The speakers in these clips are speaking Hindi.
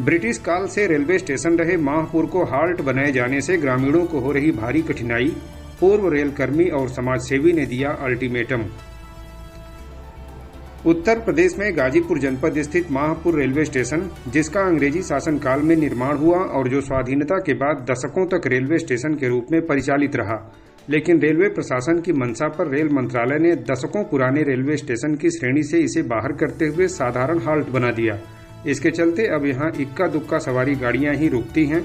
ब्रिटिश काल से रेलवे स्टेशन रहे माहपुर को हाल्ट बनाए जाने से ग्रामीणों को हो रही भारी कठिनाई, पूर्व रेलकर्मी और समाजसेवी ने दिया अल्टीमेटम। उत्तर प्रदेश में गाजीपुर जनपद स्थित माहपुर रेलवे स्टेशन, जिसका अंग्रेजी शासन काल में निर्माण हुआ और जो स्वाधीनता के बाद दशकों तक रेलवे स्टेशन के रूप में परिचालित रहा, लेकिन रेलवे प्रशासन की मंशा पर रेल मंत्रालय ने दशकों पुराने रेलवे स्टेशन की श्रेणी से इसे बाहर करते हुए साधारण हाल्ट बना दिया। इसके चलते अब यहाँ इक्का दुक्का सवारी गाड़ियां ही रुकती हैं।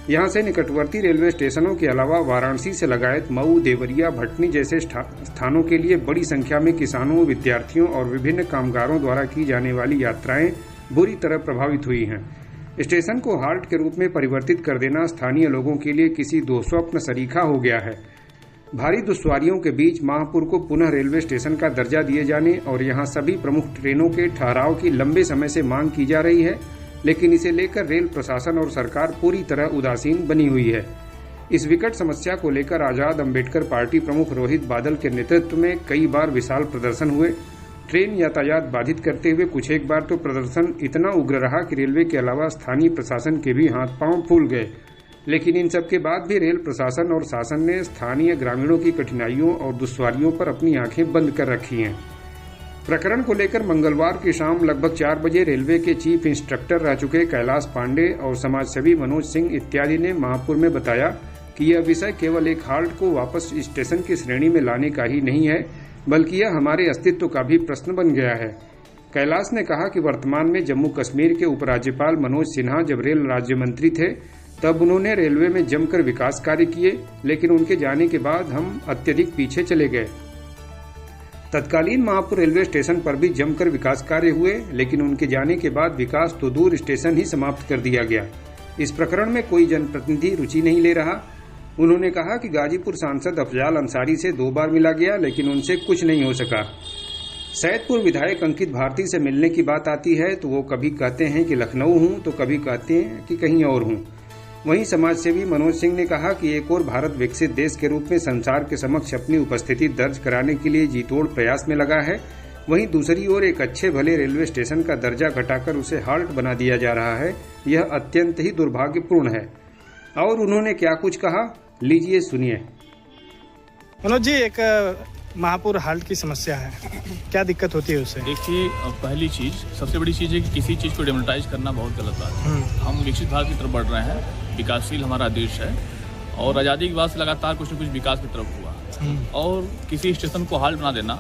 यहाँ से निकटवर्ती रेलवे स्टेशनों के अलावा वाराणसी से लगायत मऊ, देवरिया, भटनी जैसे स्थानों के लिए बड़ी संख्या में किसानों, विद्यार्थियों और विभिन्न कामगारों द्वारा की जाने वाली यात्राएं बुरी तरह प्रभावित हुई हैं। स्टेशन को हाल्ट के रूप में परिवर्तित कर देना स्थानीय लोगों के लिए किसी दुःस्वप्न सरीखा हो गया है। भारी दुश्वारियों के बीच माहपुर को पुनः रेलवे स्टेशन का दर्जा दिए जाने और यहां सभी प्रमुख ट्रेनों के ठहराव की लंबे समय से मांग की जा रही है, लेकिन इसे लेकर रेल प्रशासन और सरकार पूरी तरह उदासीन बनी हुई है। इस विकट समस्या को लेकर आजाद अम्बेडकर पार्टी प्रमुख रोहित बादल के नेतृत्व में कई बार विशाल प्रदर्शन हुए। ट्रेन यातायात बाधित करते हुए कुछ एक बार तो प्रदर्शन इतना उग्र रहा कि रेलवे के अलावा स्थानीय प्रशासन के भी हाथ पांव फूल गए। लेकिन इन सब के बाद भी रेल प्रशासन और शासन ने स्थानीय ग्रामीणों की कठिनाइयों और दुश्वारियों पर अपनी आंखें बंद कर रखी हैं। प्रकरण को लेकर मंगलवार की शाम लगभग 4 बजे रेलवे के चीफ इंस्ट्रक्टर रह चुके कैलाश पांडे और समाजसेवी मनोज सिंह इत्यादि ने माहपुर में बताया कि यह विषय केवल एक हाल्ट को वापस स्टेशन की श्रेणी में लाने का ही नहीं है, बल्कि यह हमारे अस्तित्व का भी प्रश्न बन गया है। कैलाश ने कहा कि वर्तमान में जम्मू कश्मीर के उपराज्यपाल मनोज सिन्हा जब रेल राज्य मंत्री थे, तब उन्होंने रेलवे में जमकर विकास कार्य किए, लेकिन उनके जाने के बाद हम अत्यधिक पीछे चले गए। तत्कालीन माहपुर रेलवे स्टेशन पर भी जमकर विकास कार्य हुए, लेकिन उनके जाने के बाद विकास तो दूर, स्टेशन ही समाप्त कर दिया गया। इस प्रकरण में कोई जनप्रतिनिधि रुचि नहीं ले रहा। उन्होंने कहा कि गाजीपुर सांसद अफजाल अंसारी से 2 बार मिला गया, लेकिन उनसे कुछ नहीं हो सका। सैदपुर विधायक अंकित भारती से मिलने की बात आती है तो वो कभी कहते हैं कि लखनऊ हूं तो कभी कहते हैं कि कहीं और हूं। वहीं समाजसेवी मनोज सिंह ने कहा कि एक और भारत विकसित देश के रूप में संसार के समक्ष अपनी उपस्थिति दर्ज कराने के लिए जीतोड़ प्रयास में लगा है। वहीं दूसरी ओर एक अच्छे भले रेलवे स्टेशन का दर्जा घटाकर उसे हाल्ट बना दिया जा रहा है। यह अत्यंत ही दुर्भाग्यपूर्ण है। और उन्होंने क्या कुछ कहा, लीजिए सुनिए। मनोज जी, एक माहपुर हाल्ट की समस्या है, क्या दिक्कत होती है उससे? देखिए, पहली चीज, सबसे बड़ी चीज है कि किसी चीज को डेमोनेटाइज करना बहुत गलत बात है। हम विकसित भारत की तरफ बढ़ रहे हैं, विकासशील हमारा देश है और आज़ादी के बाद से लगातार कुछ न कुछ विकास की तरफ हुआ, और किसी स्टेशन को हाल्ट बना देना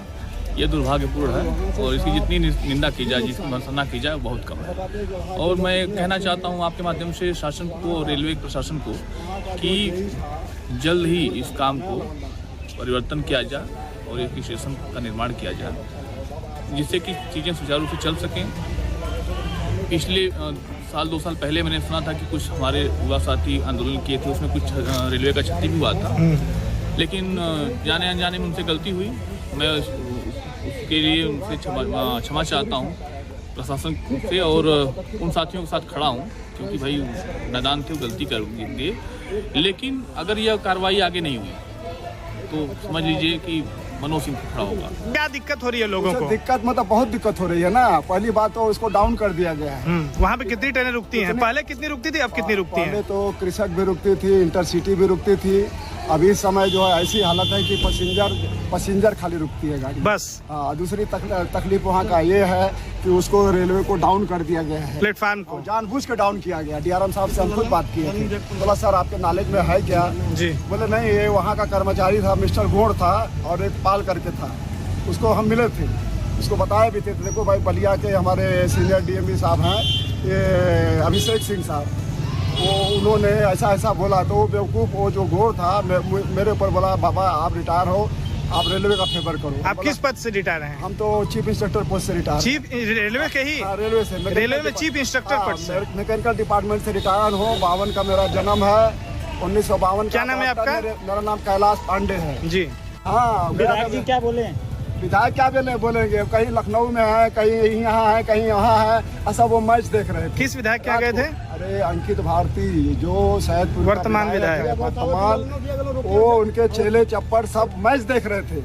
यह दुर्भाग्यपूर्ण है और इसकी जितनी निंदा की जाए, जिसकी भर्त्सना की जाए, बहुत कम है। और मैं कहना चाहता हूँ आपके माध्यम से शासन को, रेलवे प्रशासन को, कि जल्द ही इस काम को परिवर्तन किया जाए और एक स्टेशन का निर्माण किया जाए, जिससे कि चीज़ें सुचारू रूप से चल सकें। पिछले साल 2 साल पहले मैंने सुना था कि कुछ हमारे युवा साथी आंदोलन किए थे, उसमें कुछ रेलवे का क्षति भी हुआ था, लेकिन जाने अनजाने में उनसे गलती हुई। मैं उसके लिए उनसे क्षमा चाहता हूँ प्रशासन से, और उन साथियों के साथ खड़ा हूँ, क्योंकि भाई नादान थे, गलती करेंगे। लेकिन अगर यह कार्रवाई आगे नहीं हुई तो समझ लीजिए कि मनोज सिंह खड़ा होगा। क्या दिक्कत हो रही है लोगों को? दिक्कत मतलब बहुत दिक्कत हो रही है ना। पहली बात तो इसको डाउन कर दिया गया है। वहाँ पे कितनी ट्रेनें रुकती हैं? पहले कितनी रुकती थी, अब कितनी रुकती हैं? पहले तो कृषक भी रुकती थी, इंटरसिटी भी रुकती थी। अभी इस समय जो है ऐसी हालत है कि पैसेंजर खाली रुकती है गाड़ी बस। दूसरी तकलीफ वहाँ का ये है कि उसको रेलवे को डाउन कर दिया गया है, प्लेटफार्म को जानबूझ के डाउन किया गया। डीआरएम साहब से हम खुद बात किए थे, बोला सर आपके नॉलेज में है क्या जी? बोले नहीं, ये वहाँ का कर्मचारी था, मिस्टर गोड़ था और एक पाल करके था, उसको हम मिले थे, उसको बताया भी थे। देखो भाई, बलिया के हमारे सीनियर डीएमवी साहब हैं, ये अभिषेक सिंह साहब, वो उन्होंने ऐसा बोला, तो वो बेवकूफ़, वो जो घोड़ था मेरे ऊपर बोला, बाबा आप रिटायर हो, आप रेलवे का फेवर करो। आप किस पद से रिटायर हैं? हम तो चीफ इंस्ट्रक्टर पोस्ट से रिटायर। चीफ रेलवे के ही? रेलवे से, रेलवे में चीफ इंस्ट्रक्टर पद से। मैकेनिकल डिपार्टमेंट से रिटायर हो। 52 का मेरा जन्म है, 1952। क्या नाम है आपका? मेरा नाम कैलाश पांडे है जी। हाँ, विधायक जी क्या बोले? विधायक क्या बोलेंगे, कहीं लखनऊ में है, कहीं यहाँ है, कहीं यहाँ है, ऐसा वो मैच देख रहे थे। किस विधायक क्या गए थे? अरे अंकित भारती, जो शायद वर्तमान विधायक, वो उनके चेले चप्पड़ सब मैच देख रहे थे।